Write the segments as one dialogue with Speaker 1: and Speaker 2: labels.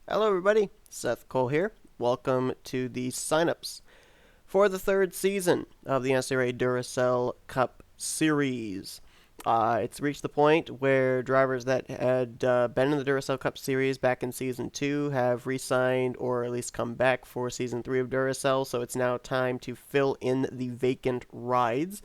Speaker 1: Hello, everybody. Seth Cole here. Welcome to the signups for the third season of the NNSCRA Duracell Cup Series. It's reached the point where drivers that had been in the Duracell Cup Series back in Season 2 have re signed or at least come back for Season 3 of Duracell, so it's now time to fill in the vacant rides.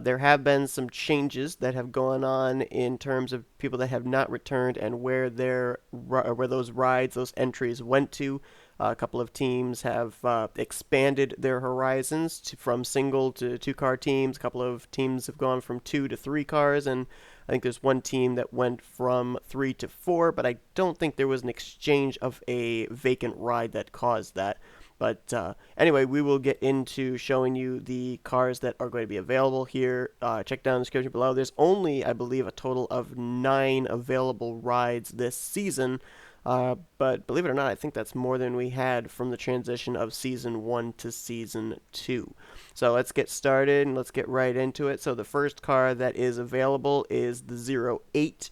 Speaker 1: There have been some changes that have gone on in terms of people that have not returned and where those rides, those entries went to. A couple of teams have expanded their horizons from single to two-car teams. A couple of teams have gone from two to three cars, and I think there's one team that went from three to four, but I don't think there was an exchange of a vacant ride that caused that. But anyway, we will get into showing you the cars that are going to be available here. Check down the description below. There's only, I believe, a total of 9 available rides this season. But believe it or not, I think that's more than we had from the transition of Season 1 to Season 2. So let's get started and let's get right into it. So the first car that is available is the 08.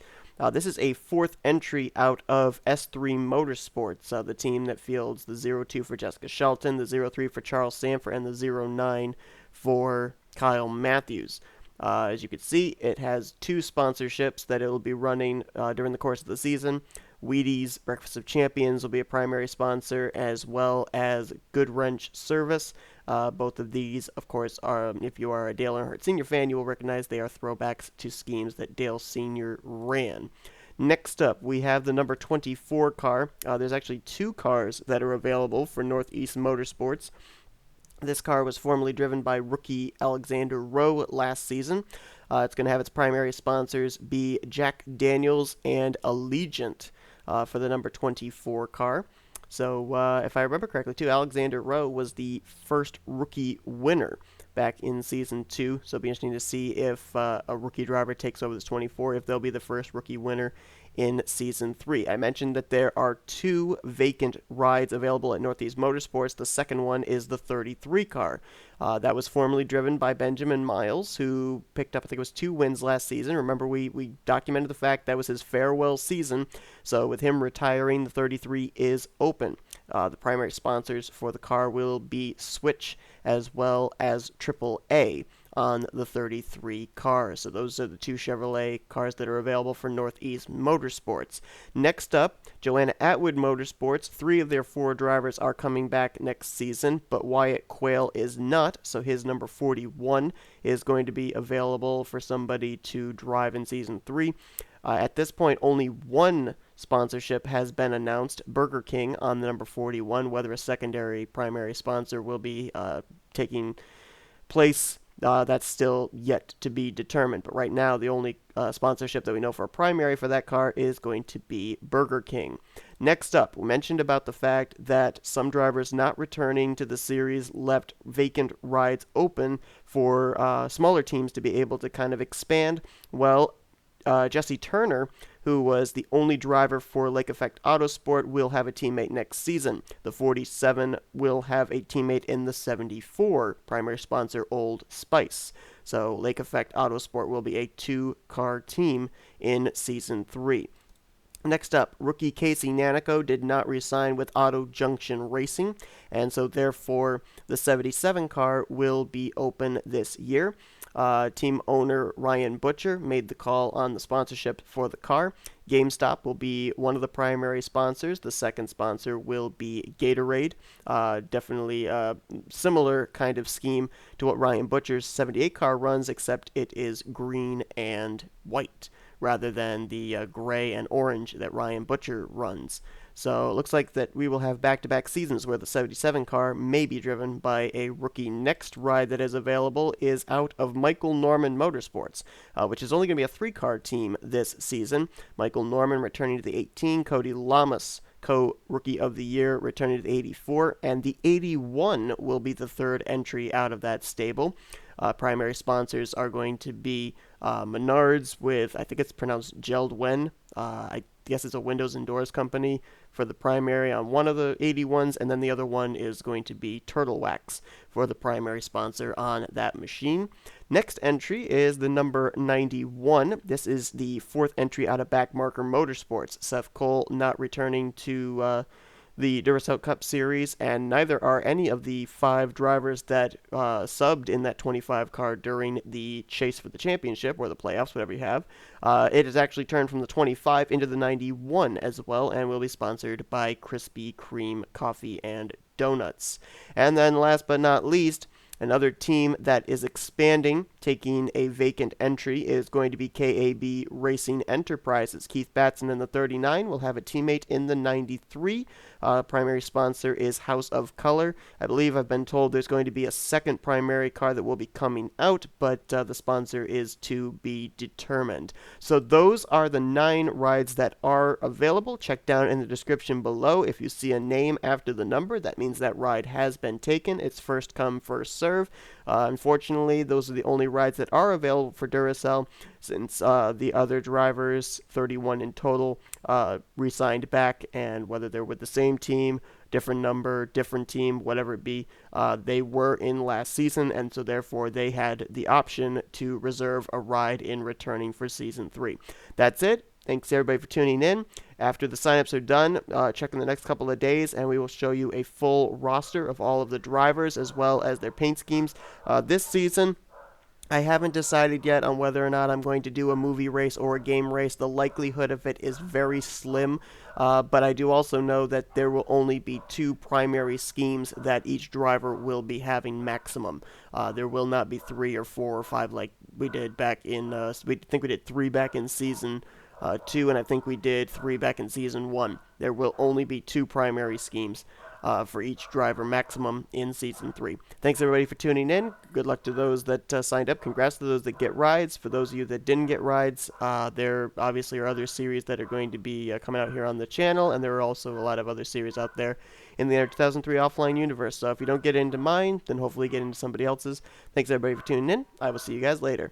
Speaker 1: This is a fourth entry out of S3 Motorsports, the team that fields the 02 for Jessica Shelton, the 03 for Charles Sanford, and the 09 for Kyle Matthews. As you can see, it has two sponsorships that it will be running during the course of the season. Wheaties Breakfast of Champions will be a primary sponsor, as well as Good Wrench Service. Both of these, of course, are, if you are a Dale Earnhardt Sr. fan, you will recognize they are throwbacks to schemes that Dale Sr. ran. Next up, we have the number 24 car. There's actually two cars that are available for Northeast Motorsports. This car was formerly driven by rookie Alexander Rowe last season. It's going to have its primary sponsors be Jack Daniels and Allegiant for the number 24 car. So, if I remember correctly, too, Alexander Rowe was the first rookie winner back in Season 2. So, it'll be interesting to see if a rookie driver takes over this 24, if they'll be the first rookie winner in Season 3. I mentioned that there are two vacant rides available at Northeast Motorsports. The second one is the 33 car. That was formerly driven by Benjamin Miles, who picked up, I think it was 2 wins last season. Remember, we documented the fact that was his farewell season. So with him retiring, the 33 is open. The primary sponsors for the car will be Switch as well as AAA on the 33 cars. So those are the two Chevrolet cars that are available for Northeast Motorsports. Next up, Joanna Atwood Motorsports. 3 of their 4 drivers are coming back next season, but Wyatt Quayle is not, so his number 41 is going to be available for somebody to drive in Season 3. At this point, only one sponsorship has been announced, Burger King on the number 41. Whether a secondary primary sponsor will be taking place, that's still yet to be determined. But right now, the only sponsorship that we know for a primary for that car is going to be Burger King. Next up, we mentioned about the fact that some drivers not returning to the series left vacant rides open for smaller teams to be able to kind of expand. Well, Jesse Turner, who was the only driver for Lake Effect Autosport, will have a teammate next season. The 47 will have a teammate in the 74, primary sponsor Old Spice. So Lake Effect Autosport will be a 2-car team in Season 3. Next up, rookie Casey Nanico did not re-sign with Auto Junction Racing, and so therefore the 77 car will be open this year. Team owner Ryan Butcher made the call on the sponsorship for the car. GameStop will be one of the primary sponsors. The second sponsor will be Gatorade. Definitely a similar kind of scheme to what Ryan Butcher's 78 car runs, except it is green and white rather than the gray and orange that Ryan Butcher runs. So it looks like that we will have back-to-back seasons where the 77 car may be driven by a rookie. Next ride that is available is out of Michael Norman Motorsports, which is only going to be a 3-car team this season. Michael Norman returning to the 18, Cody Lamas, co-rookie of the year, returning to the 84, and the 81 will be the third entry out of that stable. Primary sponsors are going to be Menards with, I think it's pronounced Geldwen. I guess it's a windows and doors company for the primary on one of the 81s, and then the other one is going to be Turtle Wax for the primary sponsor on that machine. Next entry is the number 91. This is the fourth entry out of Backmarker Motorsports. Seth Cole not returning to the Duracell Cup Series, and neither are any of the 5 drivers that subbed in that 25 car during the chase for the championship, or the playoffs, whatever you have. It has actually turned from the 25 into the 91 as well, and will be sponsored by Krispy Kreme Coffee and Donuts. And then last but not least, another team that is expanding, taking a vacant entry, is going to be KAB Racing Enterprises. Keith Batson in the 39 will have a teammate in the 93. Primary sponsor is House of Color. I believe I've been told there's going to be a second primary car that will be coming out, but the sponsor is to be determined. So those are the 9 rides that are available. Check down in the description below. If you see a name after the number, that means that ride has been taken. It's first come, first serve. Unfortunately, those are the only rides that are available for Duracell, since the other drivers, 31 in total, re-signed back, and whether they're with the same team, different number, different team, whatever it be, they were in last season, and so therefore they had the option to reserve a ride in returning for Season 3. That's it. Thanks everybody for tuning in. After the signups are done, check in the next couple of days, and we will show you a full roster of all of the drivers as well as their paint schemes. This season, I haven't decided yet on whether or not I'm going to do a movie race or a game race. The likelihood of it is very slim, but I do also know that there will only be 2 primary schemes that each driver will be having maximum. There will not be 3 or 4 or 5 like we did back in, we did 3 back in season 2, and I think we did 3 back in Season 1. There will only be 2 primary schemes for each driver maximum in Season 3. Thanks everybody for tuning in. Good luck to those that signed up. Congrats to those that get rides. For those of you that didn't get rides, there obviously are other series that are going to be coming out here on the channel, and there are also a lot of other series out there in the 2003 offline universe. So if you don't get into mine, then hopefully get into somebody else's. Thanks everybody for tuning in. I will see you guys later.